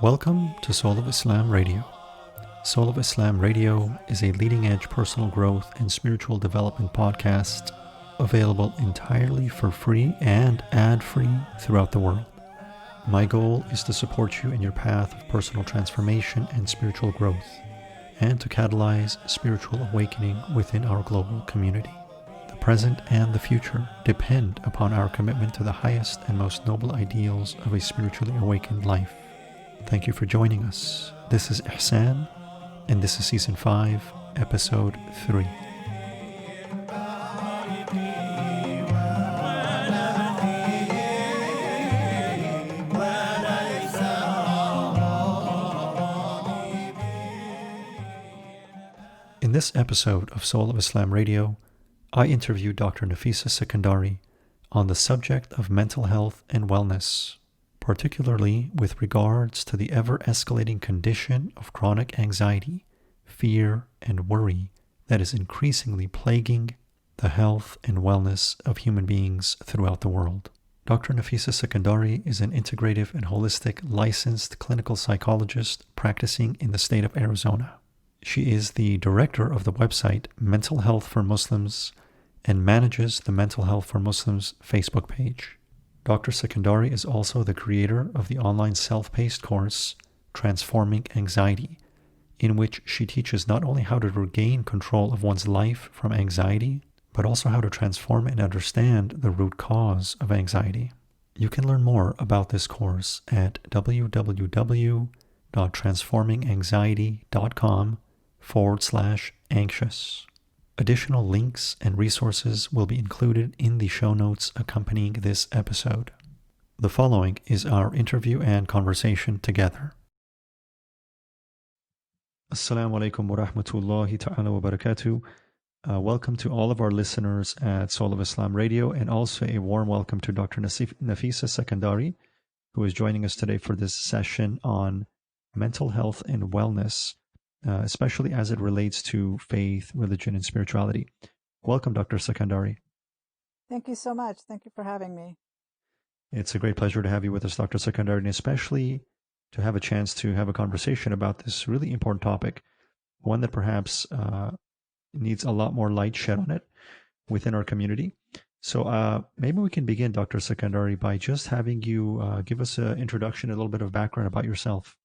Welcome to Soul of Islam Radio. Soul of Islam Radio is a leading edge personal growth and spiritual development podcast available entirely for free and ad free throughout the world. My goal is to support you in your path of personal transformation and spiritual growth, and to catalyze spiritual awakening within our global community. The present and the future depend upon our commitment to the highest and most noble ideals of a spiritually awakened life. Thank you for joining us. This is Ihsan, and this is Season 5, Episode 3. In this episode of Soul of Islam Radio, I interview Dr. Nafisa Sekandari on the subject of mental health and wellness, particularly with regards to the ever-escalating condition of chronic anxiety, fear, and worry that is increasingly plaguing the health and wellness of human beings throughout the world. Dr. Nafisa Sekandari is an integrative and holistic licensed clinical psychologist practicing in the state of Arizona. She is the director of the website Mental Health for Muslims and manages the Mental Health for Muslims Facebook page. Dr. Sekandari is also the creator of the online self-paced course Transforming Anxiety, in which she teaches not only how to regain control of one's life from anxiety, but also how to transform and understand the root cause of anxiety. You can learn more about this course at www.transforminganxiety.com/anxious. Additional links and resources will be included in the show notes accompanying this episode. The following is our interview and conversation together. Assalamu alaikum wa rahmatullahi ta'ala wa barakatuh. Welcome to all of our listeners at Soul of Islam Radio, and also a warm welcome to Dr. Nafisa Sekandari, who is joining us today for this session on mental health and wellness, especially as it relates to faith, religion, and spirituality. Welcome, Dr. Sekandari. Thank you so much. Thank you for having me. It's a great pleasure to have you with us, Dr. Sekandari, and especially to have a chance to have a conversation about this really important topic, one that perhaps needs a lot more light shed on it within our community. So maybe we can begin, Dr. Sekandari, by just having you give us an introduction, a little bit of background about yourself.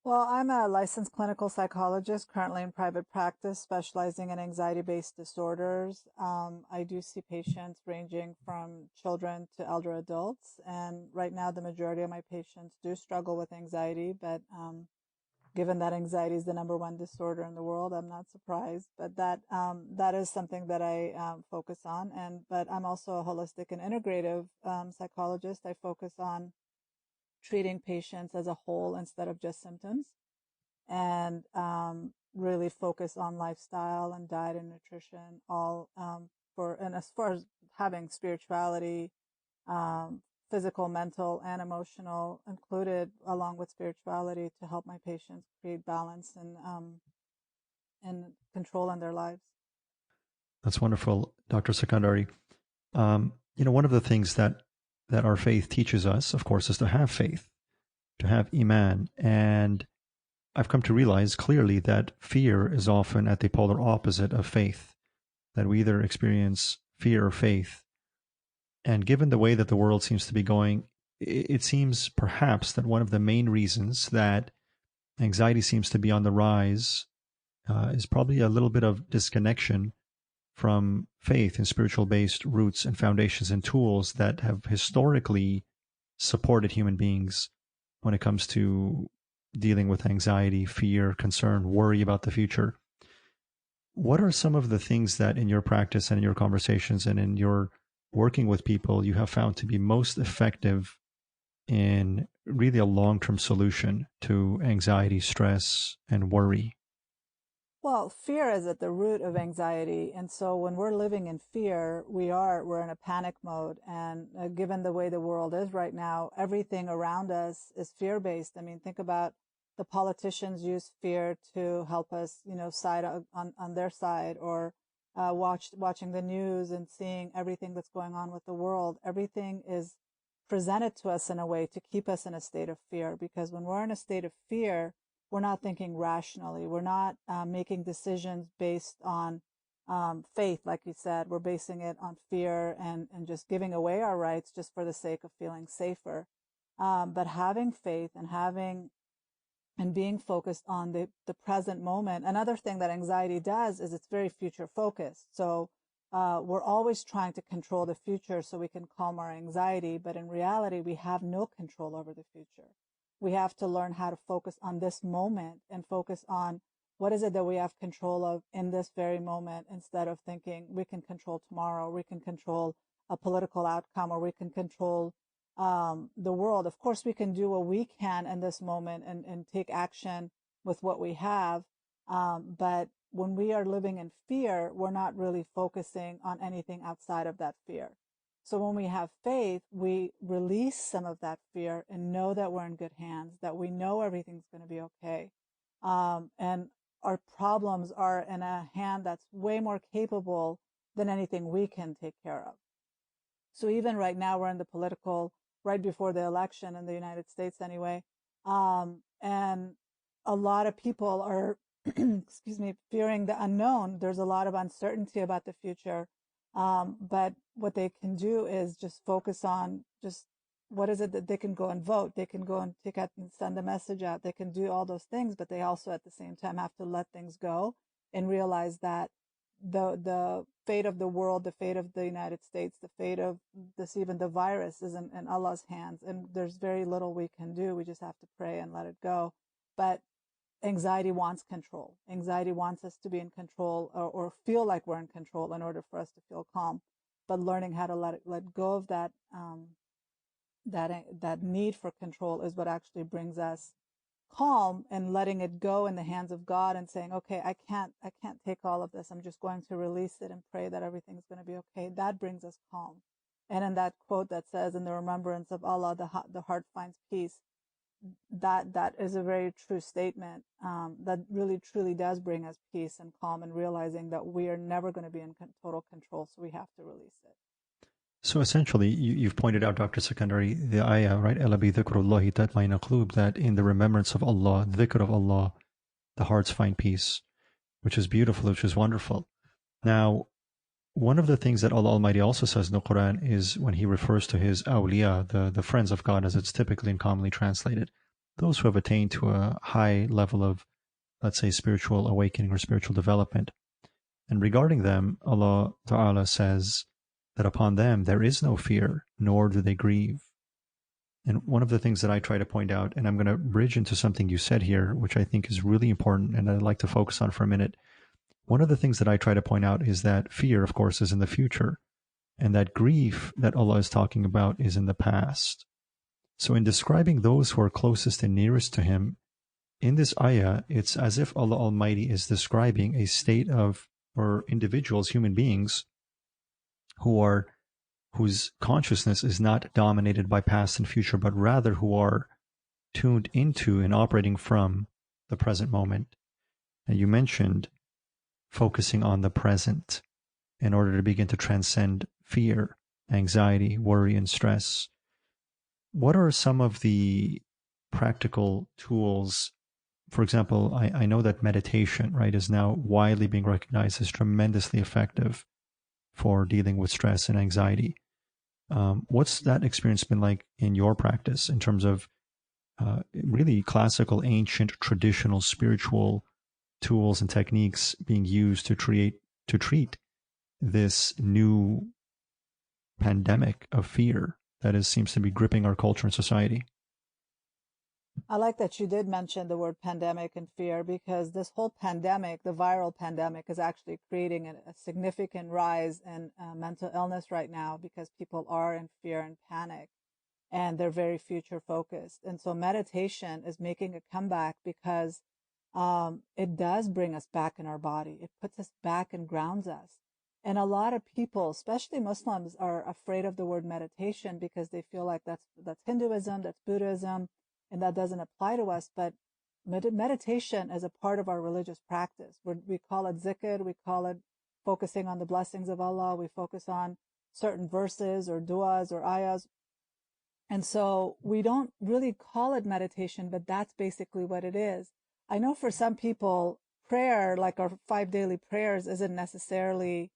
Well, I'm a licensed clinical psychologist currently in private practice, specializing in anxiety-based disorders. I do see patients ranging from children to elder adults. And right now, the majority of my patients do struggle with anxiety. But given that anxiety is the number one disorder in the world, I'm not surprised. But that is something that I focus on. But I'm also a holistic and integrative psychologist. I focus on treating patients as a whole instead of just symptoms, and really focus on lifestyle and diet and nutrition, and as far as having spirituality, physical, mental, and emotional included along with spirituality to help my patients create balance and control in their lives. That's wonderful, Dr. Sekandari. One of the things that our faith teaches us, of course, is to have faith, to have iman. And I've come to realize clearly that fear is often at the polar opposite of faith, that we either experience fear or faith. And given the way that the world seems to be going, it seems perhaps that one of the main reasons that anxiety seems to be on the rise is probably a little bit of disconnection from faith and spiritual-based roots and foundations and tools that have historically supported human beings when it comes to dealing with anxiety, fear, concern, worry about the future. What are some of the things that in your practice and in your conversations and in your working with people you have found to be most effective in really a long-term solution to anxiety, stress, and worry? Well, fear is at the root of anxiety. And so when we're living in fear, we're in a panic mode. And given the way the world is right now, everything around us is fear-based. I mean, think about the politicians use fear to help us, side on their side, or watching the news and seeing everything that's going on with the world. Everything is presented to us in a way to keep us in a state of fear. Because when we're in a state of fear, we're not thinking rationally. We're not making decisions based on faith, like you said. We're basing it on fear and just giving away our rights just for the sake of feeling safer. But having faith and being focused on the present moment. Another thing that anxiety does is it's very future focused. So we're always trying to control the future so we can calm our anxiety. But in reality, we have no control over the future. We have to learn how to focus on this moment and focus on what is it that we have control of in this very moment, instead of thinking we can control tomorrow, we can control a political outcome, or we can control the world. Of course, we can do what we can in this moment and take action with what we have. But when we are living in fear, we're not really focusing on anything outside of that fear. So when we have faith, we release some of that fear and know that we're in good hands, that we know everything's going to be okay. And our problems are in a hand that's way more capable than anything we can take care of. So even right now, we're in the political, right before the election in the United States anyway. And a lot of people are, excuse me, fearing the unknown. There's a lot of uncertainty about the future. But what they can do is just focus on just what is it that they can go and vote. They can go and take out and send a message out. They can do all those things, but they also at the same time have to let things go and realize that the fate of the world, the fate of the United States, the fate of this, even the virus, is in Allah's hands. And there's very little we can do. We just have to pray and let it go. But anxiety wants control. Anxiety wants us to be in control, or feel like we're in control in order for us to feel calm. But learning how to let go of that need for control is what actually brings us calm, and letting it go in the hands of God and saying, okay, I can't take all of this. I'm just going to release it and pray that everything's going to be okay. That brings us calm. And in that quote that says, in the remembrance of Allah, the heart finds peace. That is a very true statement. That really truly does bring us peace and calm, and realizing that we are never going to be in total control. So we have to release it. So essentially, you've pointed out, Dr. Sekandari, the ayah, right? "Ala bi dhikrullahi tatma'innu qulub," that in the remembrance of Allah, dhikr of Allah, the hearts find peace, which is beautiful, which is wonderful. Now, one of the things that Allah Almighty also says in the Quran is when He refers to His awliya, the friends of God, as it's typically and commonly translated, those who have attained to a high level of, let's say, spiritual awakening or spiritual development. And regarding them, Allah Ta'ala says that upon them there is no fear, nor do they grieve. And one of the things that I try to point out, and I'm going to bridge into something you said here, which I think is really important and I'd like to focus on for a minute. One of the things that I try to point out is that fear, of course, is in the future, and that grief that Allah is talking about is in the past. So in describing those who are closest and nearest to Him, in this ayah, it's as if Allah Almighty is describing a state of, or individuals, human beings, whose consciousness is not dominated by past and future, but rather who are tuned into and operating from the present moment. And you mentioned focusing on the present in order to begin to transcend fear, anxiety, worry, and stress. What are some of the practical tools? For example, I know that meditation, right, is now widely being recognized as tremendously effective for dealing with stress and anxiety. What's that experience been like in your practice in terms of really classical, ancient, traditional, spiritual tools and techniques being used to treat this new pandemic of fear that seems to be gripping our culture and society? I like that you did mention the word pandemic and fear, because this whole pandemic, the viral pandemic, is actually creating a significant rise in mental illness right now, because people are in fear and panic, and they're very future focused. And so meditation is making a comeback, because it does bring us back in our body. It puts us back and grounds us. And a lot of people, especially Muslims, are afraid of the word meditation because they feel like that's Hinduism, that's Buddhism, and that doesn't apply to us. But meditation is a part of our religious practice. We call it zikr, we call it focusing on the blessings of Allah, we focus on certain verses or du'as or ayahs. And so we don't really call it meditation, but that's basically what it is. I know for some people, prayer, like our 5 daily prayers, isn't necessarily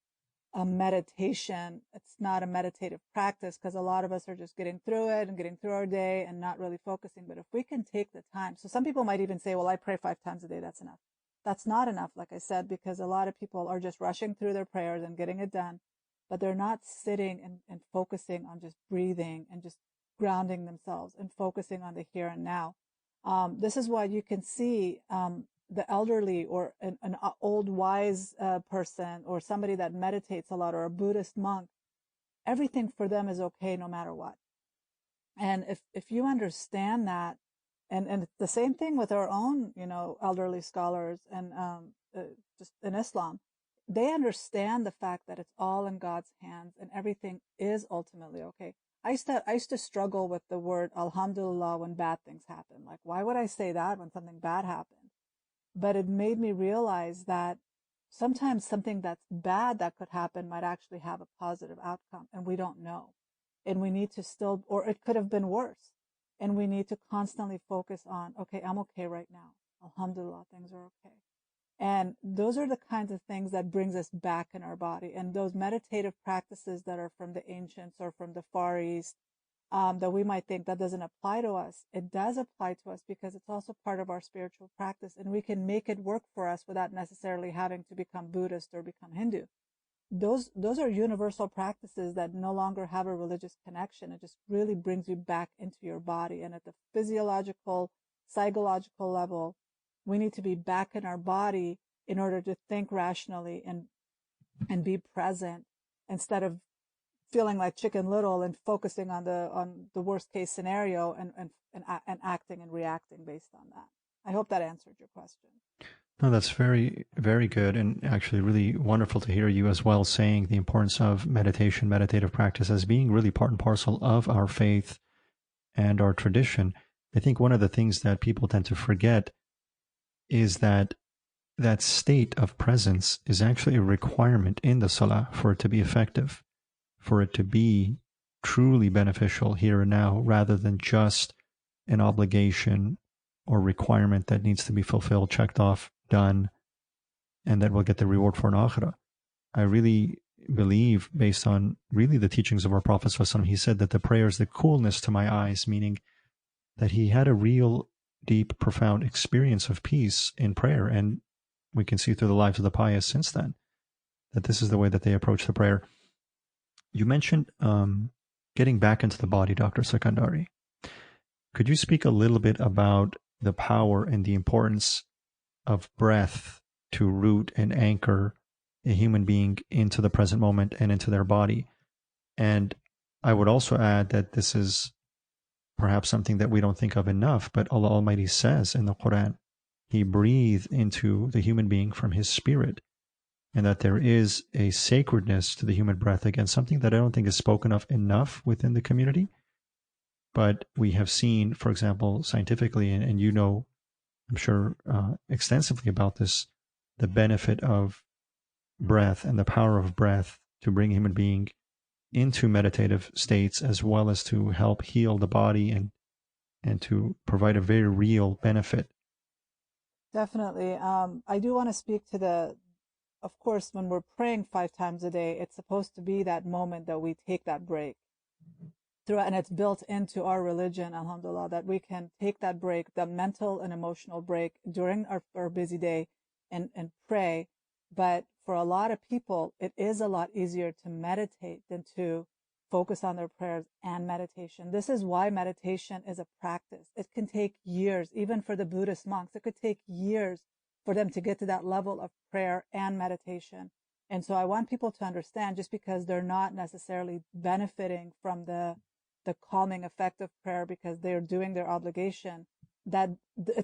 a meditation. It's not a meditative practice because a lot of us are just getting through it and getting through our day and not really focusing. But if we can take the time, so some people might even say, well, I pray 5 times a day. That's enough. That's not enough, like I said, because a lot of people are just rushing through their prayers and getting it done, but they're not sitting and focusing on just breathing and just grounding themselves and focusing on the here and now. This is why you can see the elderly or an old wise person or somebody that meditates a lot or a Buddhist monk, everything for them is okay no matter what. And if you understand that, and the same thing with our own, elderly scholars and just in Islam, they understand the fact that it's all in God's hands and everything is ultimately okay. I used to struggle with the word Alhamdulillah when bad things happen. Like, why would I say that when something bad happened? But it made me realize that sometimes something that's bad that could happen might actually have a positive outcome and we don't know. And we need to still, or it could have been worse. And we need to constantly focus on, okay, I'm okay right now. Alhamdulillah, things are okay. And those are the kinds of things that brings us back in our body. And those meditative practices that are from the ancients or from the Far East, that we might think that doesn't apply to us, it does apply to us because it's also part of our spiritual practice, and we can make it work for us without necessarily having to become Buddhist or become Hindu. Those are universal practices that no longer have a religious connection. It just really brings you back into your body, and at the physiological, psychological level, we need to be back in our body in order to think rationally and be present instead of feeling like Chicken Little and focusing on the worst case scenario and acting and reacting based on that. I hope that answered your question. No, that's very, very good, and actually really wonderful to hear you as well saying the importance of meditation, meditative practice as being really part and parcel of our faith and our tradition. I think one of the things that people tend to forget is that that state of presence is actually a requirement in the salah for it to be effective, for it to be truly beneficial here and now, rather than just an obligation or requirement that needs to be fulfilled, checked off, done, and that we'll get the reward for an akhirah. I really believe, based on really the teachings of our Prophet ﷺ, he said that the prayer is the coolness to my eyes, meaning that he had a real, deep, profound experience of peace in prayer. And we can see through the lives of the pious since then that this is the way that they approach the prayer. You mentioned getting back into the body, Dr. Sekandari. Could you speak a little bit about the power and the importance of breath to root and anchor a human being into the present moment and into their body? And I would also add that this is perhaps something that we don't think of enough, but Allah Almighty says in the Quran, He breathed into the human being from His spirit, and that there is a sacredness to the human breath. Again, something that I don't think is spoken of enough within the community. But we have seen, for example, scientifically, and you know, I'm sure, extensively about this, the benefit of breath and the power of breath to bring a human being into meditative states, as well as to help heal the body and to provide a very real benefit. Definitely. I do want to speak to of course, when we're praying 5 times a day, it's supposed to be that moment that we take that break. And it's built into our religion, alhamdulillah, that we can take that break, the mental and emotional break during our busy day and pray. But for a lot of people, it is a lot easier to meditate than to focus on their prayers and meditation. This is why meditation is a practice. It can take years, even for the Buddhist monks, it could take years for them to get to that level of prayer and meditation. And so I want people to understand, just because they're not necessarily benefiting from the calming effect of prayer because they're doing their obligation, that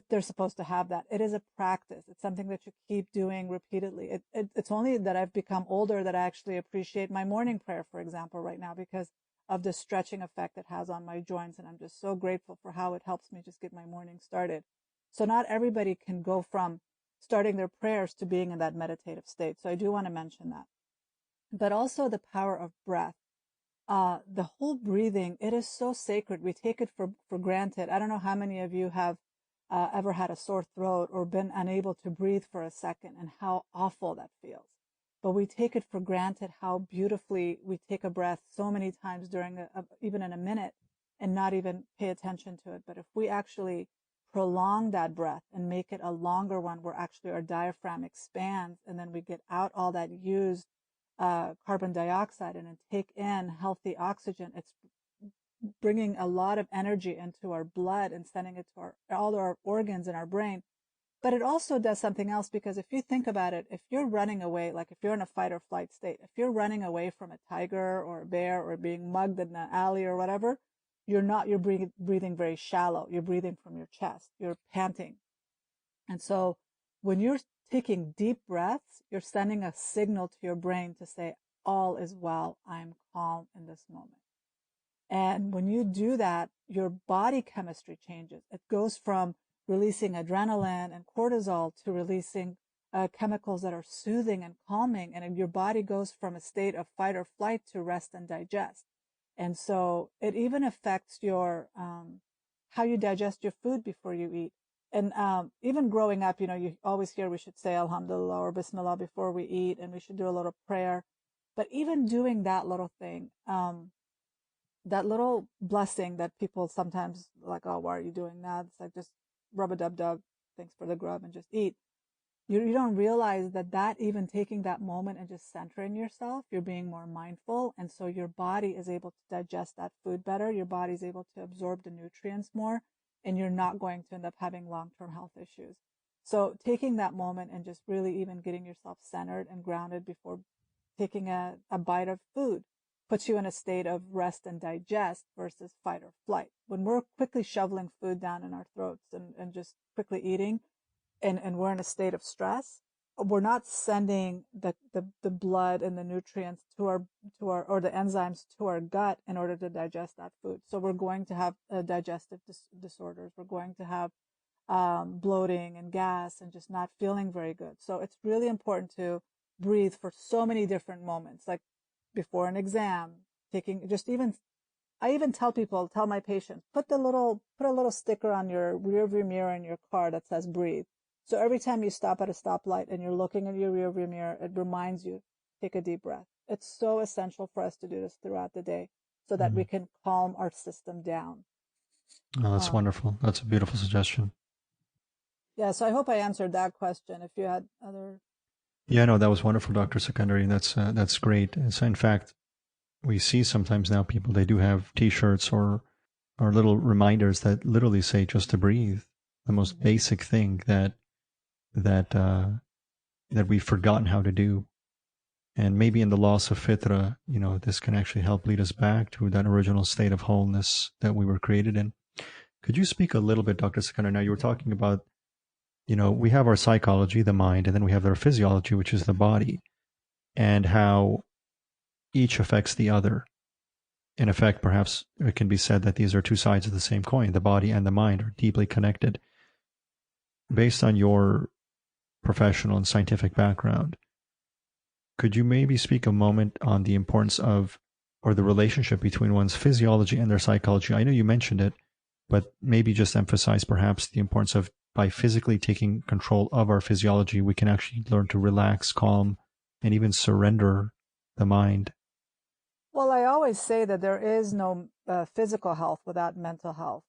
they're supposed to have that. It is a practice. It's something that you keep doing repeatedly. It's only that I've become older that I actually appreciate my morning prayer, for example, right now, because of the stretching effect it has on my joints. And I'm just so grateful for how it helps me just get my morning started. So not everybody can go from starting their prayers to being in that meditative state. So I do want to mention that. But also the power of breath. the whole breathing, it is so sacred. We take it for granted. I don't know how many of you have ever had a sore throat or been unable to breathe for a second and how awful that feels. But we take it for granted how beautifully we take a breath so many times during even in a minute and not even pay attention to it. But if we actually prolong that breath and make it a longer one where actually our diaphragm expands and then we get out all that used carbon dioxide and then take in healthy oxygen, it's bringing a lot of energy into our blood and sending it to all our organs in our brain. But it also does something else, because if you think about it, if you're running away, like if you're in a fight or flight state, if you're running away from a tiger or a bear or being mugged in an alley or whatever, you're breathing very shallow. You're breathing from your chest. You're panting. And so when you're taking deep breaths, you're sending a signal to your brain to say, all is well. I'm calm in this moment. And when you do that, your body chemistry changes. It goes from releasing adrenaline and cortisol to releasing chemicals that are soothing and calming. And your body goes from a state of fight or flight to rest and digest. And so it even affects your how you digest your food before you eat. And even growing up, you always hear we should say Alhamdulillah or Bismillah before we eat, and we should do a little prayer. But even doing that little thing, that little blessing that people sometimes like, oh, why are you doing that? It's like, just rub a dub dub, thanks for the grub, and just eat. You don't realize that even taking that moment and just centering yourself, you're being more mindful. And so your body is able to digest that food better. Your body is able to absorb the nutrients more, and you're not going to end up having long-term health issues. So taking that moment and just really even getting yourself centered and grounded before taking a bite of food puts you in a state of rest and digest versus fight or flight. When we're quickly shoveling food down in our throats and just quickly eating, and we're in a state of stress, we're not sending the blood and the nutrients to our or the enzymes to our gut in order to digest that food. So we're going to have digestive disorders. We're going to have bloating and gas and just not feeling very good. So it's really important to breathe for so many different moments, like before an exam, taking just even I even tell my patients, put a little sticker on your rear view mirror in your car that says breathe. So every time you stop at a stoplight and you're looking at your rear view mirror, it reminds you, take a deep breath. It's so essential for us to do this throughout the day so that we Mhm. can calm our system down. Oh, that's Um, wonderful. That's a beautiful suggestion. yeah, so I hope I answered that question. If you had other, Yeah, no, that was wonderful, Dr. Sekandari. That's great. And so, in fact, we see sometimes now people they do have T-shirts or little reminders that literally say just to breathe, the most basic thing that that we've forgotten how to do. And maybe in the loss of fitra, this can actually help lead us back to that original state of wholeness that we were created in. Could you speak a little bit, Dr. Sekandari? Now you were talking about, we have our psychology, the mind, and then we have our physiology, which is the body, and how each affects the other. In effect, perhaps it can be said that these are two sides of the same coin. The body and the mind are deeply connected. Based on your professional and scientific background, could you maybe speak a moment on the importance of, or the relationship between one's physiology and their psychology? I know you mentioned it, but maybe just emphasize perhaps the importance of, by physically taking control of our physiology, we can actually learn to relax, calm, and even surrender the mind. well, I always say that there is no physical health without mental health.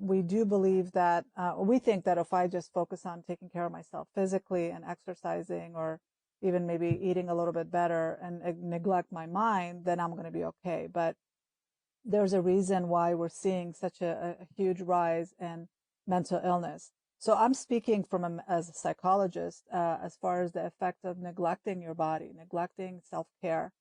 We do believe that we think that if I just focus on taking care of myself physically and exercising, or even maybe eating a little bit better and neglect my mind, then I'm going to be okay. But there's a reason why we're seeing such a huge rise in mental illness. So I'm speaking as a psychologist, as far as the effect of neglecting your body, neglecting self-care,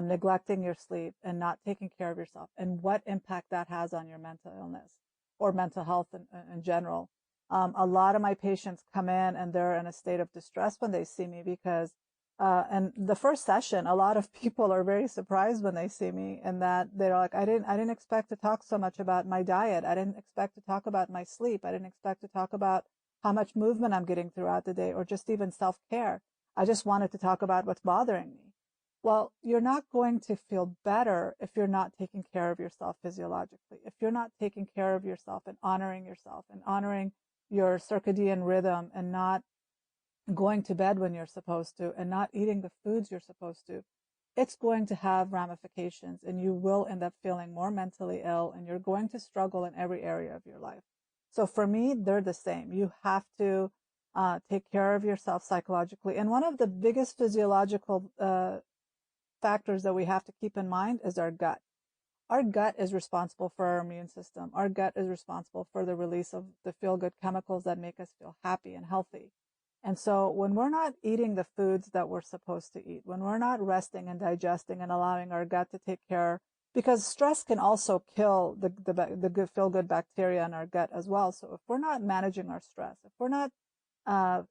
neglecting your sleep, and not taking care of yourself, and what impact that has on your mental illness or mental health in general. A lot of my patients come in and they're in a state of distress when they see me, because and the first session, a lot of people are very surprised when they see me, and that they're like, I didn't expect to talk so much about my diet. I didn't expect to talk about my sleep. I didn't expect to talk about how much movement I'm getting throughout the day, or just even self-care. I just wanted to talk about what's bothering me. Well, you're not going to feel better if you're not taking care of yourself physiologically. If you're not taking care of yourself and honoring your circadian rhythm and not going to bed when you're supposed to and not eating the foods you're supposed to, it's going to have ramifications and you will end up feeling more mentally ill and you're going to struggle in every area of your life. So for me, they're the same. You have to take care of yourself psychologically. And one of the biggest physiological factors that we have to keep in mind is our gut. Our gut is responsible for our immune system. Our gut is responsible for the release of the feel good chemicals that make us feel happy and healthy. And so when we're not eating the foods that we're supposed to eat, when we're not resting and digesting and allowing our gut to take care, because stress can also kill the good feel good bacteria in our gut as well. So if we're not managing our stress, if we're not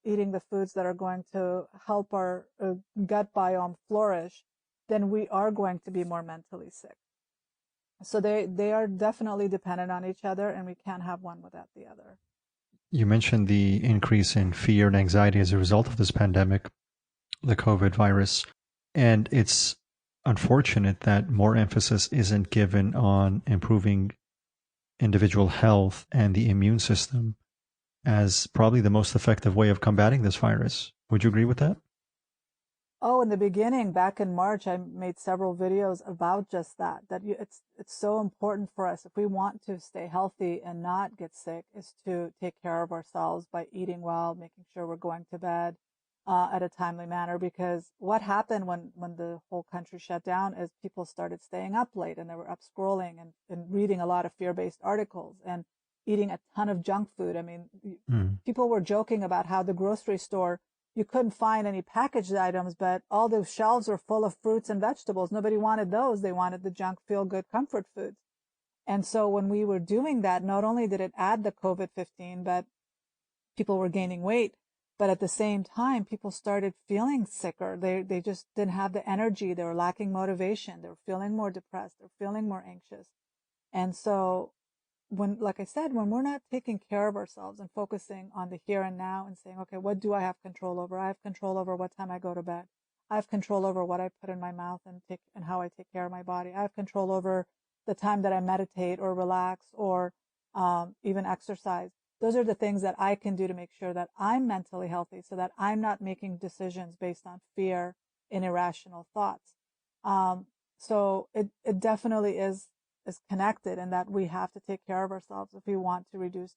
eating the foods that are going to help our gut biome flourish, then we are going to be more mentally sick. So they are definitely dependent on each other, and we can't have one without the other. You mentioned the increase in fear and anxiety as a result of this pandemic, the COVID virus. And it's unfortunate that more emphasis isn't given on improving individual health and the immune system as probably the most effective way of combating this virus. Would you agree with that? Oh, in the beginning, back in March, I made several videos about just that. It's so important for us if we want to stay healthy and not get sick, is to take care of ourselves by eating well, making sure we're going to bed at a timely manner. Because what happened when the whole country shut down is people started staying up late and they were up scrolling and reading a lot of fear-based articles and eating a ton of junk food. I mean, Mm. people were joking about how the grocery store you couldn't find any packaged items, but all the shelves were full of fruits and vegetables. Nobody wanted those. They wanted the junk, feel good comfort foods. And so when we were doing that, not only did it add the COVID-15, but people were gaining weight, but at the same time, people started feeling sicker. They just didn't have the energy. They were lacking motivation. They were feeling more depressed. They were feeling more anxious. And so when, like I said, when we're not taking care of ourselves and focusing on the here and now and saying, okay, what do I have control over? I have control over what time I go to bed. I have control over what I put in my mouth and how I take care of my body. I have control over the time that I meditate or relax or even exercise. Those are the things that I can do to make sure that I'm mentally healthy so that I'm not making decisions based on fear and irrational thoughts. Um, so it definitely is connected and that we have to take care of ourselves if we want to reduce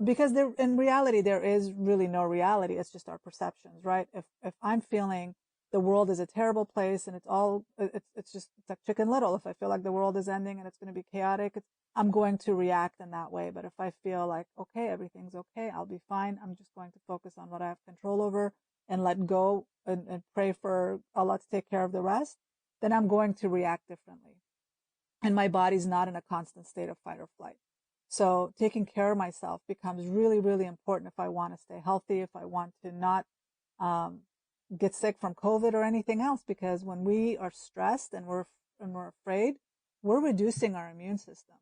because there in reality there is really no reality. It's just our perceptions, right? If I'm feeling the world is a terrible place and it's just it's like Chicken Little. If I feel like the world is ending and it's going to be chaotic, I'm going to react in that way. But if I feel like okay, everything's okay, I'll be fine, I'm just going to focus on what I have control over and let go and pray for Allah to take care of the rest, then I'm going to react differently and my body's not in a constant state of fight or flight. So taking care of myself becomes really, really important if I want to stay healthy, if I want to not um, get sick from COVID or anything else. Because when we are stressed and we're afraid, we're reducing our immune system.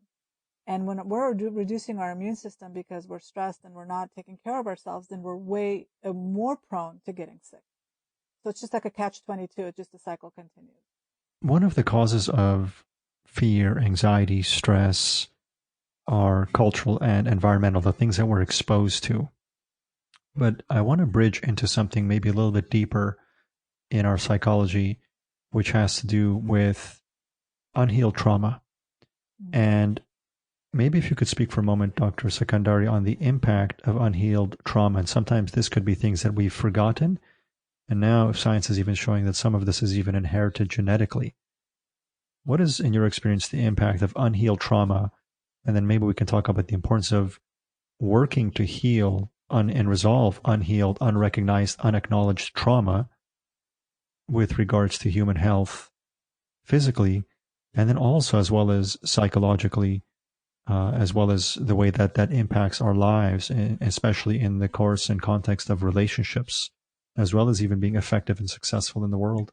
And when we're reducing our immune system because we're stressed and we're not taking care of ourselves, then we're way more prone to getting sick. So it's just like a catch-22. It's just the cycle continues. One of the causes of fear, anxiety, stress are cultural and environmental, the things that we're exposed to. But I want to bridge into something maybe a little bit deeper in our psychology, which has to do with unhealed trauma. Mm-hmm. And maybe if you could speak for a moment, Dr. Sekandari, on the impact of unhealed trauma. And sometimes this could be things that we've forgotten. And now science is even showing that some of this is even inherited genetically. What is, in your experience, the impact of unhealed trauma? And then maybe we can talk about the importance of working to heal and resolve unhealed, unrecognized, unacknowledged trauma with regards to human health physically, and then also as well as psychologically, as well as the way that that impacts our lives, especially in the course and context of relationships, as well as even being effective and successful in the world.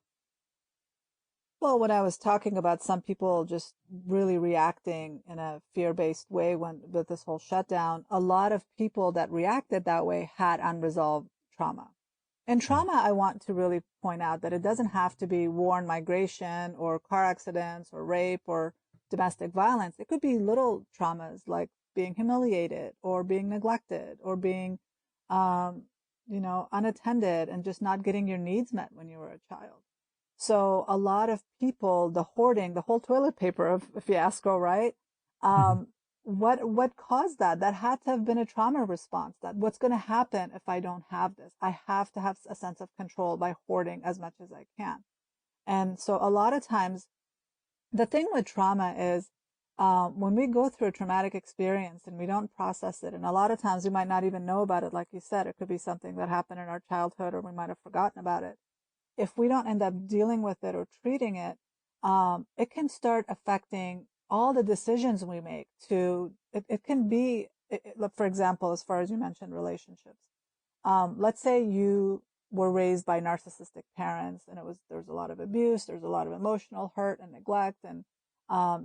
Well, when I was talking about some people just really reacting in a fear-based way when with this whole shutdown, a lot of people that reacted that way had unresolved trauma. In trauma, I want to really point out that it doesn't have to be war and migration or car accidents or rape or domestic violence. It could be little traumas like being humiliated or being neglected or being, um, unattended and just not getting your needs met when you were a child. So a lot of people, the hoarding, the whole toilet paper of fiasco, right? Mhm. Um, what caused that? That had to have been a trauma response. That what's going to happen if I don't have this? I have to have a sense of control by hoarding as much as I can. And so a lot of times, the thing with trauma is when we go through a traumatic experience and we don't process it, and a lot of times we might not even know about it, like you said, it could be something that happened in our childhood or we might have forgotten about it. If we don't end up dealing with it or treating it, it can start affecting all the decisions we make. It can be, for example, as far as you mentioned, relationships. Let's say you were raised by narcissistic parents and there's a lot of abuse, there's a lot of emotional hurt and neglect and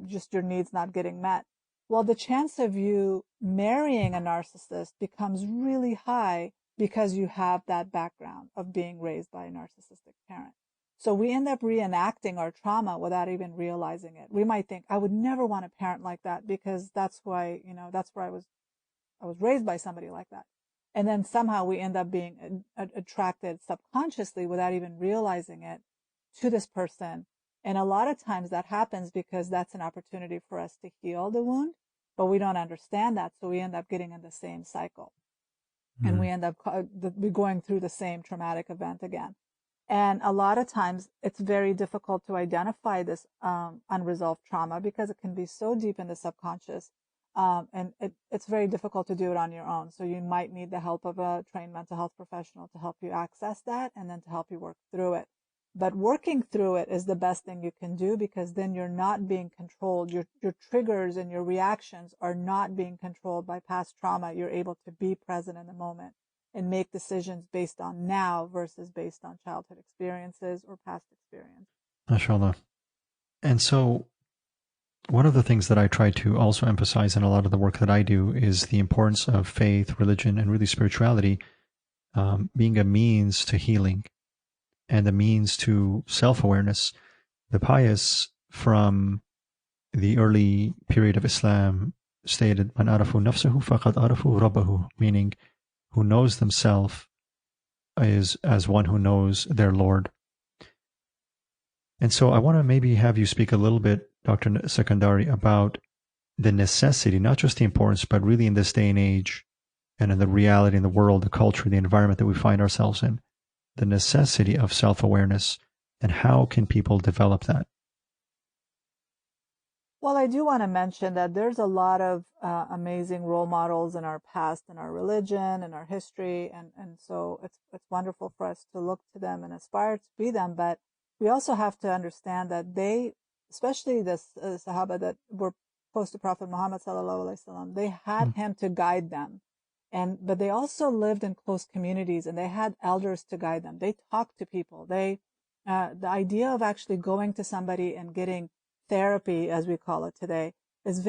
just your needs not getting met. Well, the chance of you marrying a narcissist becomes really high because you have that background of being raised by a narcissistic parent. So we end up reenacting our trauma without even realizing it. We might think, I would never want a parent like that because that's why, that's where I was raised by somebody like that. And then somehow we end up being attracted subconsciously without even realizing it to this person. And a lot of times that happens because that's an opportunity for us to heal the wound, but we don't understand that. So we end up getting in the same cycle and we Mhm. end up going through the same traumatic event again. And a lot of times it's very difficult to identify this unresolved trauma because it can be so deep in the subconscious. And it's very difficult to do it on your own. So you might need the help of a trained mental health professional to help you access that and then to help you work through it. But working through it is the best thing you can do because then you're not being controlled. Your triggers and your reactions are not being controlled by past trauma. You're able to be present in the moment and make decisions based on now versus based on childhood experiences or past experience. MashaAllah. And so, one of the things that I try to also emphasize in a lot of the work that I do is the importance of faith, religion, and really spirituality being a means to healing and a means to self awareness. The pious from the early period of Islam stated, "Man arafu nafsahu faqad arafu rabbahu," meaning who knows themselves is as one who knows their Lord. And so I want to maybe have you speak a little bit, Dr. Sekandari, about the necessity, not just the importance, but really in this day and age and in the reality in the world, the culture, the environment that we find ourselves in, the necessity of self awareness and how can people develop that? Well, I do want to mention that there's a lot of amazing role models in our past, in our religion, in our history, and so it's wonderful for us to look to them and aspire to be them. But we also have to understand that they, especially the Sahaba that were close to Prophet Muhammad sallallahu alaihi wasallam, they had Mm. him to guide them, and but they also lived in close communities and they had elders to guide them. They talked to people. The idea of actually going to somebody and getting therapy, as we call it today, is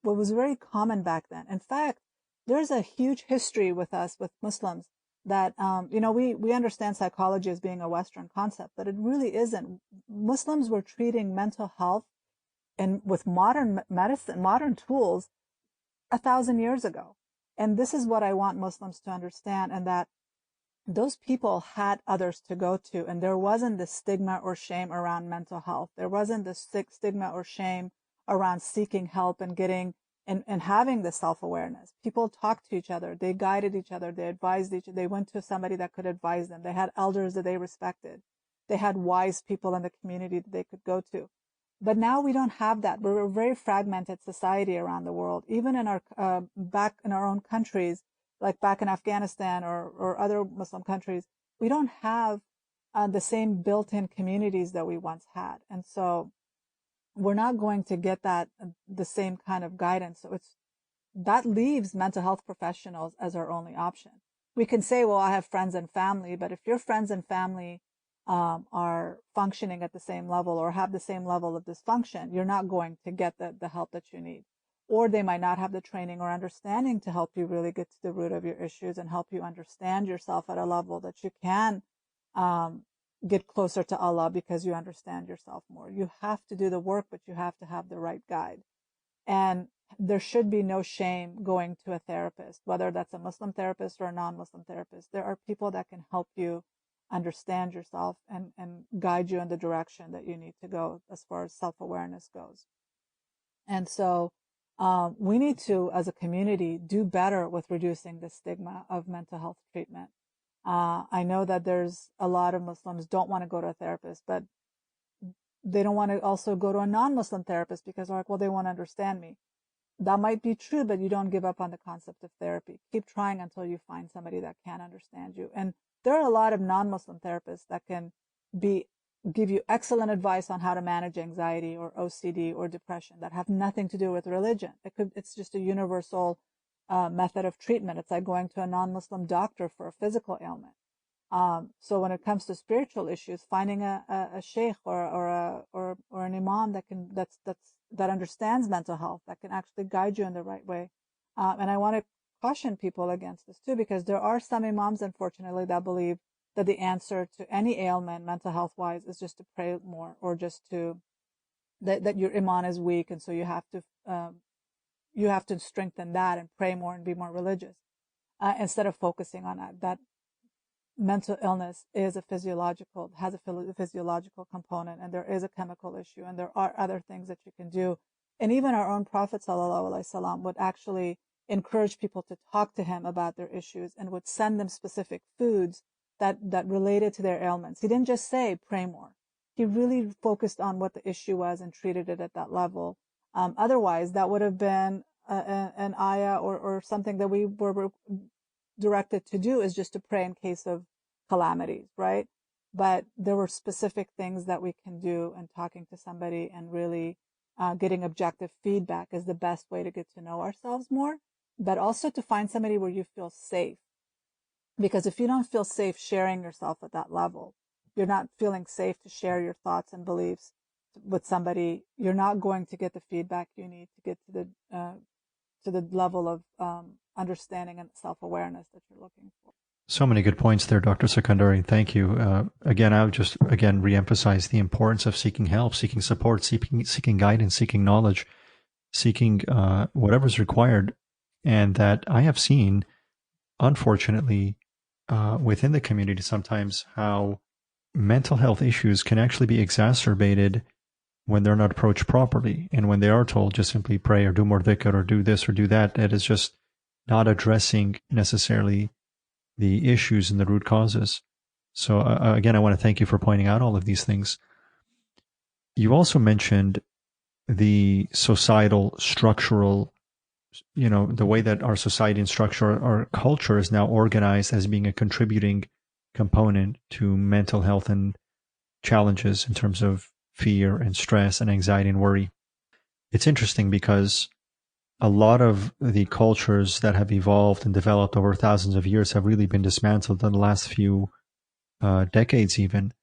what was very common back then. In fact, there's a huge history with us, with Muslims, that, we understand psychology as being a Western concept, but it really isn't. Muslims were treating mental health and with modern medicine, modern tools 1,000 years ago. And this is what I want Muslims to understand, and that those people had others to go to, and there wasn't the stigma or shame around mental health. There wasn't the stigma or shame around seeking help and getting and having the self-awareness. People talked to each other. They guided each other. They advised each other. They went to somebody that could advise them. They had elders that they respected. They had wise people in the community that they could go to. But now we don't have that. We're a very fragmented society around the world. Even in our back in our own countries, like back in Afghanistan or other Muslim countries, we don't have the same built-in communities that we once had. And so we're not going to get the same kind of guidance. So that leaves mental health professionals as our only option. We can say, well, I have friends and family, but if your friends and family are functioning at the same level or have the same level of dysfunction, you're not going to get the help that you need. Or they might not have the training or understanding to help you really get to the root of your issues and help you understand yourself at a level that you can um, get closer to Allah because you understand yourself more. You have to do the work, but you have to have the right guide. And there should be no shame going to a therapist, whether that's a Muslim therapist or a non-Muslim therapist. There are people that can help you understand yourself and guide you in the direction that you need to go as far as self-awareness goes. And so we need to, as a community, do better with reducing the stigma of mental health treatment. I know that there's a lot of Muslims don't want to go to a therapist, but they don't want to also go to a non-Muslim therapist because they're like, well, they won't understand me. That might be true, but you don't give up on the concept of therapy. Keep trying until you find somebody that can understand you. And there are a lot of non-Muslim therapists that can give you excellent advice on how to manage anxiety or OCD or depression that have nothing to do with religion. It's just a universal method of treatment. It's like going to a non-Muslim doctor for a physical ailment. So when it comes to spiritual issues, finding a sheikh or an imam that understands mental health, that can actually guide you in the right way. And I want to caution people against this too, because there are some imams, unfortunately, that believe that the answer to any ailment, mental health wise, is just to pray more, or just that your iman is weak, and so you have to strengthen that and pray more and be more religious, instead of focusing on that mental illness has a physiological component, and there is a chemical issue, and there are other things that you can do. And even our own Prophet ﷺ would actually encourage people to talk to him about their issues and would send them specific foods that related to their ailments. He didn't just say pray more. He really focused on what the issue was and treated it at that level. Otherwise, that would have been an ayah or something that we were directed to do, is just to pray in case of calamities, right? But there were specific things that we can do, and talking to somebody and really getting objective feedback is the best way to get to know ourselves more, but also to find somebody where you feel safe. Because if you don't feel safe sharing yourself at that level, you're not feeling safe to share your thoughts and beliefs with somebody, you're not going to get the feedback you need to get to the level of understanding and self-awareness that you're looking for. So many good points there, Dr. Sekandari. Thank you. Again, I would just reemphasize the importance of seeking help, seeking support, seeking guidance, seeking knowledge, seeking whatever's required. And that I have seen, unfortunately, within the community sometimes, how mental health issues can actually be exacerbated when they're not approached properly, and when they are told just simply pray or do more dhikr or do this or do that. That is just not addressing necessarily the issues and the root causes. So again, I want to thank you for pointing out all of these things. You also mentioned the societal, structural, the way that our society and structure, our culture is now organized as being a contributing component to mental health and challenges in terms of fear and stress and anxiety and worry. It's interesting because a lot of the cultures that have evolved and developed over thousands of years have really been dismantled in the last few decades even.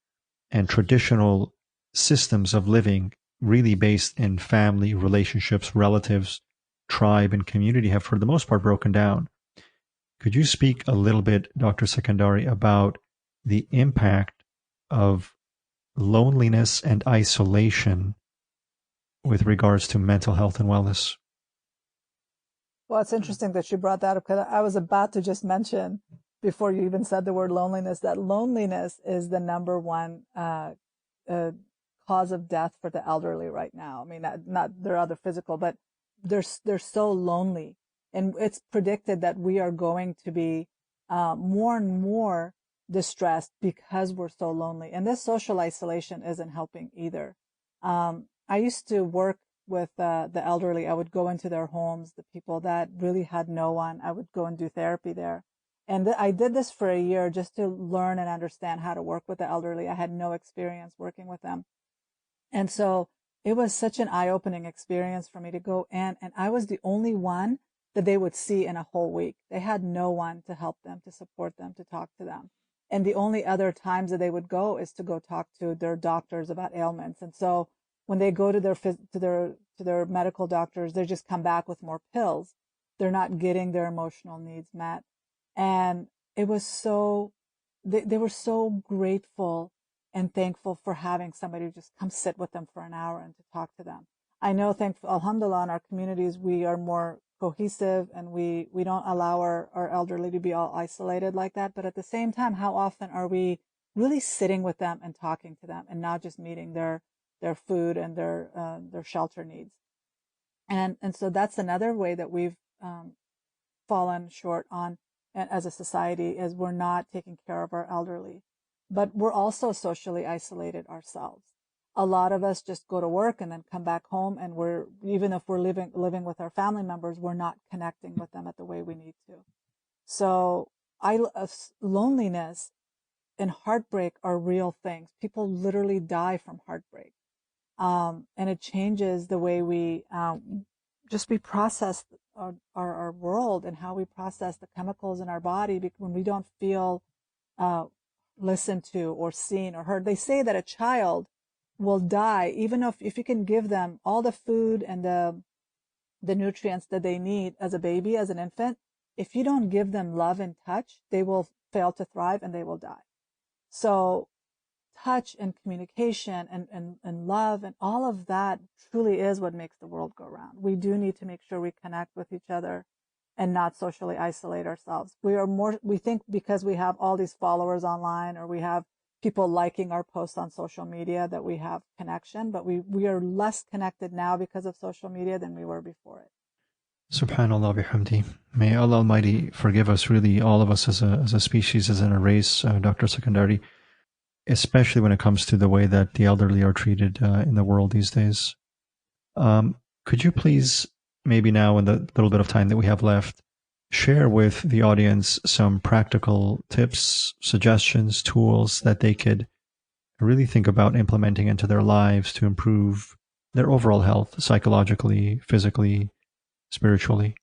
And traditional systems of living, really based in family, relationships, relatives, tribe, and community, have for the most part broken down. Could you speak a little bit, Dr. Sekandari, about the impact of loneliness and isolation with regards to mental health and wellness? Well, it's interesting that you brought that up, because I was about to just mention, before you even said the word loneliness, that loneliness is the number one cause of death for the elderly right now. I mean, not there are other physical, but they're so lonely, and it's predicted that we are going to be more and more distressed because we're so lonely. And this social isolation isn't helping either. I used to work with the elderly. I would go into their homes, the people that really had no one. I would go and do therapy there. And I did this for a year just to learn and understand how to work with the elderly. I had no experience working with them. And so it was such an eye-opening experience for me to go in, and I was the only one that they would see in a whole week. They had no one to help them, to support them, to talk to them. And the only other times that they would go is to go talk to their doctors about ailments. And so when they go to their medical doctors, they just come back with more pills. They're not getting their emotional needs met. And it was so they were so grateful and thankful for having somebody just come sit with them for an hour and to talk to them. I know, thankful, alhamdulillah, in our communities, we are more cohesive and we don't allow our elderly to be all isolated like that. But at the same time, how often are we really sitting with them and talking to them and not just meeting their food and their shelter needs? And so that's another way that we've fallen short on as a society, is we're not taking care of our elderly. But we're also socially isolated ourselves. A lot of us just go to work and then come back home, and we're, even if we're living with our family members, we're not connecting with them at the way we need to. So loneliness and heartbreak are real things. People literally die from heartbreak. And it changes the way we process our world and how we process the chemicals in our body, because when we don't feel listened to or seen or heard. They say that a child will die even if you can give them all the food and the nutrients that they need as a baby, as an infant. If you don't give them love and touch, they will fail to thrive and they will die. So touch and communication and love and all of that truly is what makes the world go round. We do need to make sure we connect with each other and not socially isolate ourselves. We think because we have all these followers online or we have people liking our posts on social media that we have connection, but we are less connected now because of social media than we were before it. Subhanallah bihamdi. May Allah Almighty forgive us, really, all of us as a species, as in a race, Dr. Sekandari, especially when it comes to the way that the elderly are treated in the world these days. Could you please, maybe now in the little bit of time that we have left, share with the audience some practical tips, suggestions, tools that they could really think about implementing into their lives to improve their overall health, psychologically, physically, spiritually?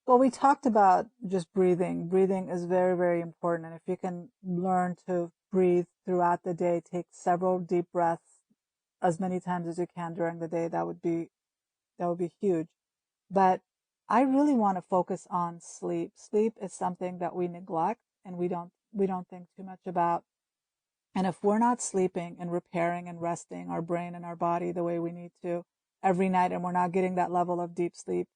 Well, we talked about just breathing. Breathing is very, very important. And if you can learn to breathe throughout the day, take several deep breaths as many times as you can during the day, that would be huge. But I really want to focus on sleep. Sleep is something that we neglect and we don't think too much about. And if we're not sleeping and repairing and resting our brain and our body the way we need to every night, and we're not getting that level of deep sleep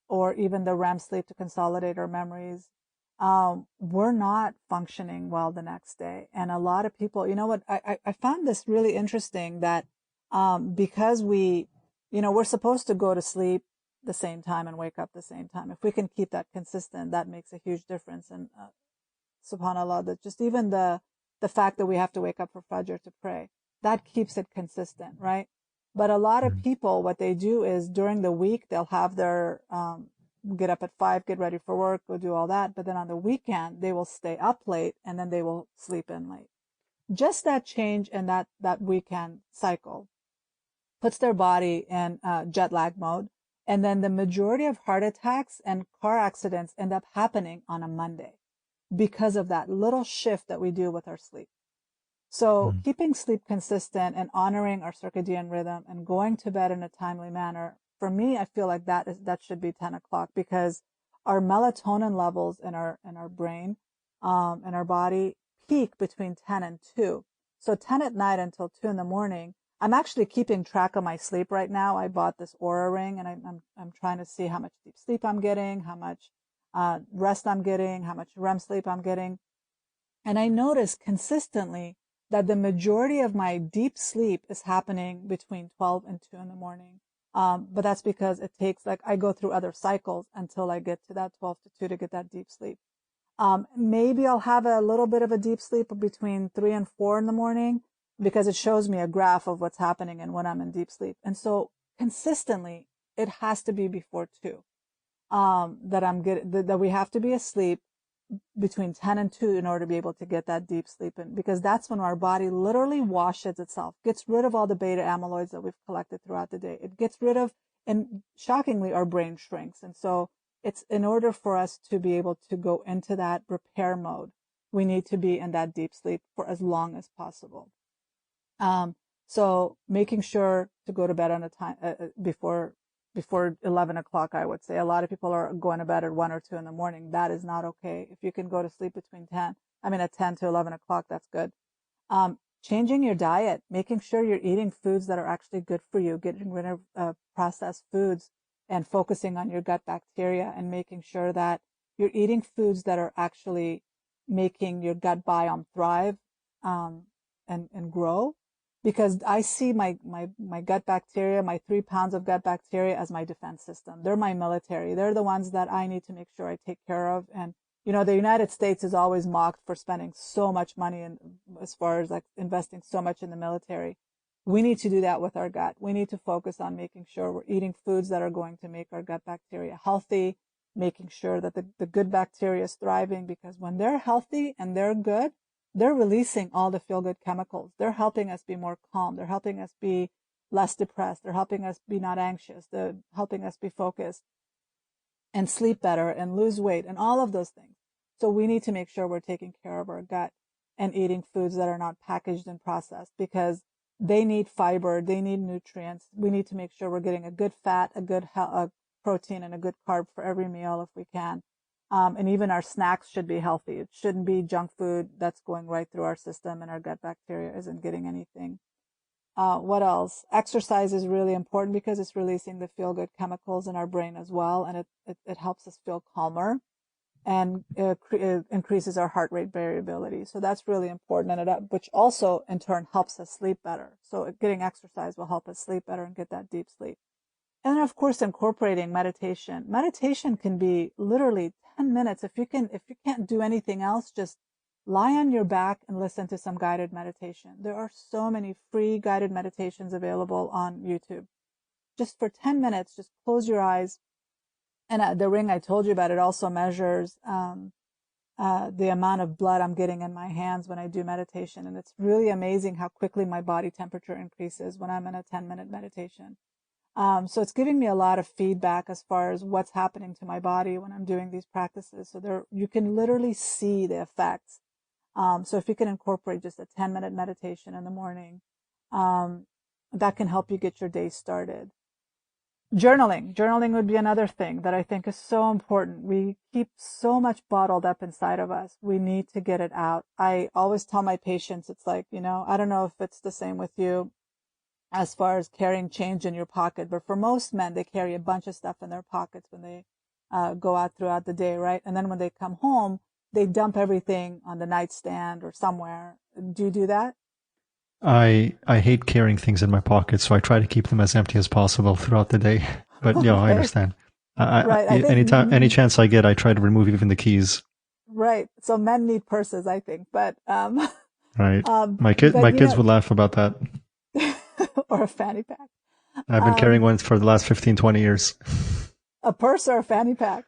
or even the REM sleep to consolidate our memories, we're not functioning well the next day. And a lot of people, you know what, I found this really interesting that because we're supposed to go to sleep the same time and wake up the same time. If we can keep that consistent, that makes a huge difference. And subhanallah, that just even the fact that we have to wake up for Fajr to pray, that keeps it consistent, right? But a lot of people, what they do is during the week, they'll have their, get up at 5, get ready for work, go do all that. But then on the weekend, they will stay up late and then they will sleep in late. Just that change and that weekend cycle puts their body in jet lag mode. And then the majority of heart attacks and car accidents end up happening on a Monday because of that little shift that we do with our sleep. So keeping sleep consistent and honoring our circadian rhythm and going to bed in a timely manner, for me, I feel like that should be 10 o'clock, because our melatonin levels in our brain, in our body peak between 10 and 2. So 10 at night until 2 in the morning. I'm actually keeping track of my sleep right now. I bought this Aura ring and I'm trying to see how much deep sleep I'm getting, how much rest I'm getting, how much REM sleep I'm getting. And I notice consistently that the majority of my deep sleep is happening between 12 and 2 in the morning. But that's because it takes, like, I go through other cycles until I get to that 12 to 2 to get that deep sleep. Maybe I'll have a little bit of a deep sleep between 3 and 4 in the morning, because it shows me a graph of what's happening and when I'm in deep sleep. And so consistently, it has to be before 2, that we have to be asleep between 10 and 2 in order to be able to get that deep sleep in, because that's when our body literally washes itself, gets rid of all the beta amyloids that we've collected throughout the day. It gets rid of, and shockingly, our brain shrinks. And so it's in order for us to be able to go into that repair mode, we need to be in that deep sleep for as long as possible. So making sure to go to bed on a time before before 11 o'clock, I would say. A lot of people are going to bed at 1 or 2 in the morning. That is not okay. If you can go to sleep at 10 to 11 o'clock, that's good. Changing your diet, making sure you're eating foods that are actually good for you, getting rid of processed foods and focusing on your gut bacteria and making sure that you're eating foods that are actually making your gut biome thrive and grow. Because I see my gut bacteria, my 3 pounds of gut bacteria as my defense system. They're my military. They're the ones that I need to make sure I take care of. And the United States is always mocked for spending so much money as far as like investing so much in the military. We need to do that with our gut. We need to focus on making sure we're eating foods that are going to make our gut bacteria healthy, making sure that the good bacteria is thriving, because when they're healthy and they're good, they're releasing all the feel good chemicals. They're helping us be more calm. They're helping us be less depressed. They're helping us be not anxious. They're helping us be focused and sleep better and lose weight and all of those things. So we need to make sure we're taking care of our gut and eating foods that are not packaged and processed, because they need fiber, they need nutrients. We need to make sure we're getting a good fat, a good protein, and a good carb for every meal if we can. And even our snacks should be healthy. It shouldn't be junk food that's going right through our system and our gut bacteria isn't getting anything. What else? Exercise is really important because it's releasing the feel-good chemicals in our brain as well, and it helps us feel calmer and it increases our heart rate variability. So that's really important, and which also in turn helps us sleep better. So getting exercise will help us sleep better and get that deep sleep. And then of course incorporating meditation. Meditation can be literally 10 minutes. If you can't do anything else, just lie on your back and listen to some guided meditation. There are so many free guided meditations available on YouTube. Just for 10 minutes, just close your eyes. And the ring I told you about, it also measures the amount of blood I'm getting in my hands when I do meditation. And it's really amazing how quickly my body temperature increases when I'm in a 10-minute meditation. So it's giving me a lot of feedback as far as what's happening to my body when I'm doing these practices. So you can literally see the effects. So if you can incorporate just a 10-minute meditation in the morning, that can help you get your day started. Journaling would be another thing that I think is so important. We keep so much bottled up inside of us. We need to get it out. I always tell my patients, it's like, I don't know if it's the same with you as far as carrying change in your pocket, but for most men, they carry a bunch of stuff in their pockets when they go out throughout the day, right? And then when they come home, they dump everything on the nightstand or somewhere. Do you do that? I hate carrying things in my pockets, so I try to keep them as empty as possible throughout the day. But I Okay. understand. Right. I think, Any chance I get, I try to remove even the keys. right. So men need purses, I think, but, Right. but My kids would laugh about that. or a fanny pack. I've been carrying Um, one for the last 15, 20 years. a purse or a fanny pack.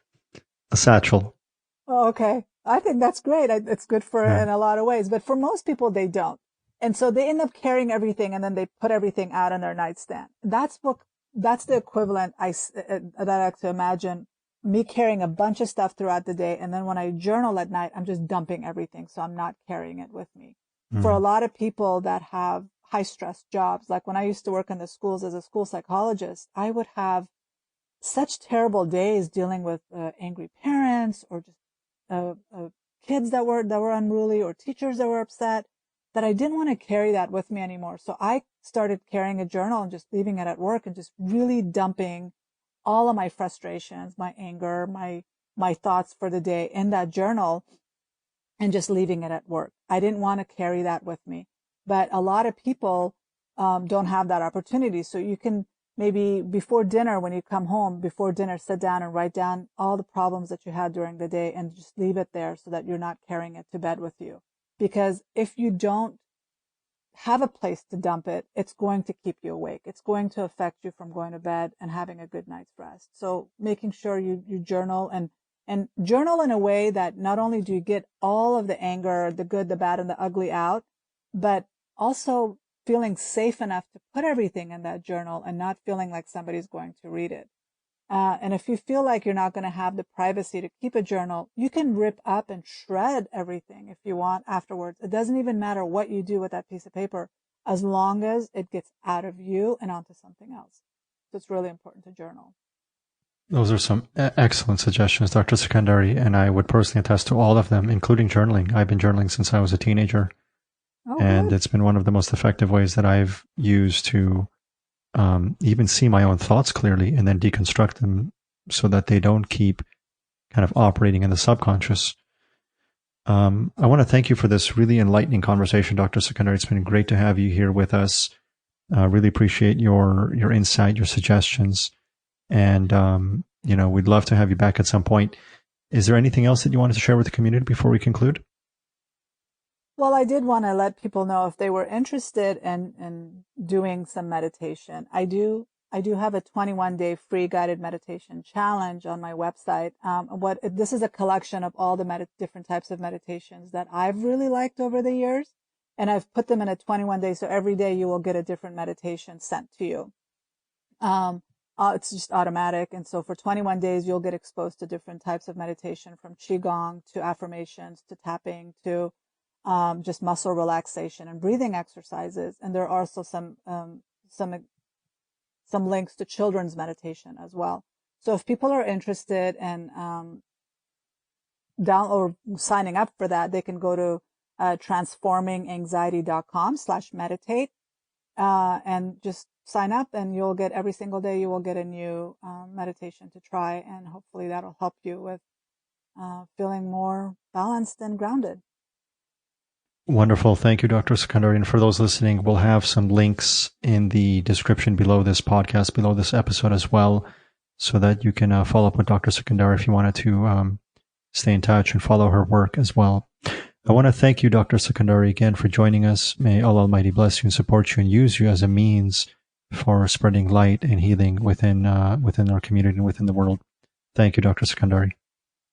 A satchel. Oh, okay. I think that's great. It's good for Yeah. in a lot of ways, but for most people, they don't. And so they end up carrying everything and then they put everything out on their nightstand. That's the equivalent that I like to imagine me carrying a bunch of stuff throughout the day. And then when I journal at night, I'm just dumping everything. So I'm not carrying it with me. For a Mm. lot of people that have high stress jobs, like when I used to work in the schools as a school psychologist, I would have such terrible days dealing with angry parents or just kids that were unruly or teachers that were upset, that I didn't want to carry that with me anymore. So I started carrying a journal and just leaving it at work and just really dumping all of my frustrations, my anger, my thoughts for the day in that journal and just leaving it at work. I didn't want to carry that with me. But a lot of people don't have that opportunity. So you can maybe before dinner, when you come home, before dinner, sit down and write down all the problems that you had during the day and just leave it there so that you're not carrying it to bed with you. Because if you don't have a place to dump it, it's going to keep you awake. It's going to affect you from going to bed and having a good night's rest. So making sure you journal and journal in a way that not only do you get all of the anger, the good, the bad, and the ugly out, but also feeling safe enough to put everything in that journal and not feeling like somebody's going to read it. And if you feel like you're not going to have the privacy to keep a journal, you can rip up and shred everything if you want afterwards. It doesn't even matter what you do with that piece of paper, as long as it gets out of you and onto something else. So it's really important to journal. Those are some excellent suggestions, Dr. Sekandari, and I would personally attest to all of them, including journaling. I've been journaling since I was a teenager, and Good. it's been one of the most effective ways that I've used to even see my own thoughts clearly and then deconstruct them so that they don't keep kind of operating in the subconscious. I want to thank you for this really enlightening conversation, Dr. Sekandari. It's been great to have you here with us. Really appreciate your insight, your suggestions. And, we'd love to have you back at some point. Is there anything else that you wanted to share with the community before we conclude? Well, I did want to let people know if they were interested in doing some meditation. I do have a 21-day free guided meditation challenge on my website. This is a collection of all the different types of meditations that I've really liked over the years, and I've put them in a 21 day. So every day you will get a different meditation sent to you. It's just automatic. And so for 21 days, you'll get exposed to different types of meditation, from Qigong to affirmations to tapping to just muscle relaxation and breathing exercises. And there are also some links to children's meditation as well. So if people are interested in signing up for that, they can go to transforminganxiety.com/meditate and just sign up, and you'll get every single day, you will get a new meditation to try. And hopefully that'll help you with feeling more balanced and grounded. Wonderful. Thank you, Dr. Sekandari. And for those listening, we'll have some links in the description below this podcast, below this episode as well, so that you can follow up with Dr. Sekandari if you wanted to stay in touch and follow her work as well. I want to thank you, Dr. Sekandari, again for joining us. May Allah Almighty bless you and support you and use you as a means for spreading light and healing within our community and within the world. Thank you, Dr. Sekandari.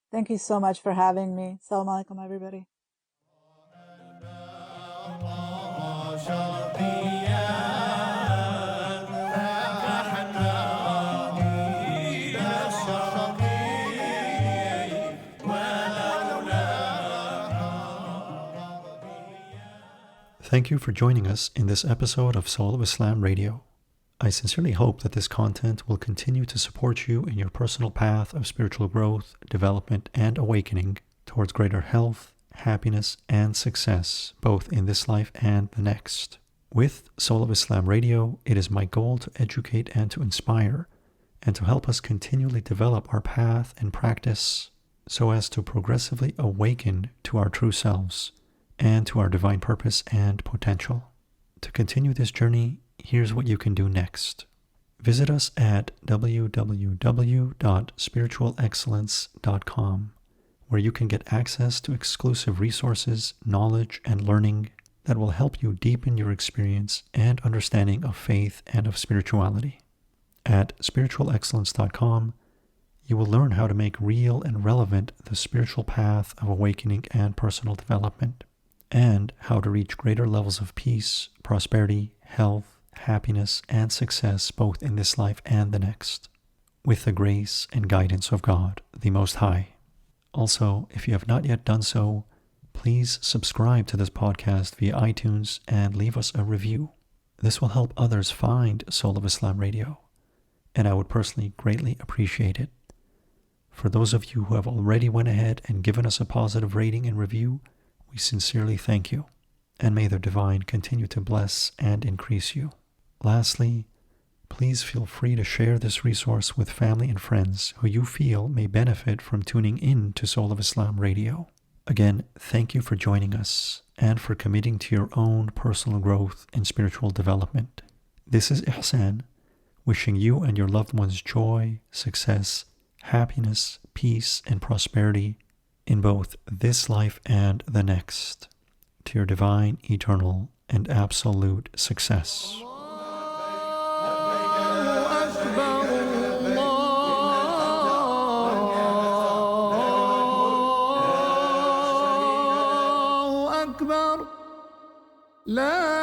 Thank you so much for having me. Assalamu alaikum, everybody. Thank you for joining us in this episode of Soul of Islam Radio. I sincerely hope that this content will continue to support you in your personal path of spiritual growth, development, and awakening towards greater health, happiness, and success, both in this life and the next. With Soul of Islam Radio, it is my goal to educate and to inspire, and to help us continually develop our path and practice so as to progressively awaken to our true selves and to our divine purpose and potential. To continue this journey, here's what you can do next. Visit us at www.spiritualexcellence.com, where you can get access to exclusive resources, knowledge, and learning that will help you deepen your experience and understanding of faith and of spirituality. At spiritualexcellence.com, you will learn how to make real and relevant the spiritual path of awakening and personal development, and how to reach greater levels of peace, prosperity, health, happiness, and success both in this life and the next, with the grace and guidance of God, the Most High. Also, if you have not yet done so, please subscribe to this podcast via iTunes and leave us a review. This will help others find Soul of Islam Radio, and I would personally greatly appreciate it. For those of you who have already went ahead and given us a positive rating and review, we sincerely thank you, and may the Divine continue to bless and increase you. Lastly, please feel free to share this resource with family and friends who you feel may benefit from tuning in to Soul of Islam Radio. Again, thank you for joining us and for committing to your own personal growth and spiritual development. This is Ihsan, wishing you and your loved ones joy, success, happiness, peace, and prosperity in both this life and the next, to your divine, eternal, and absolute success. لا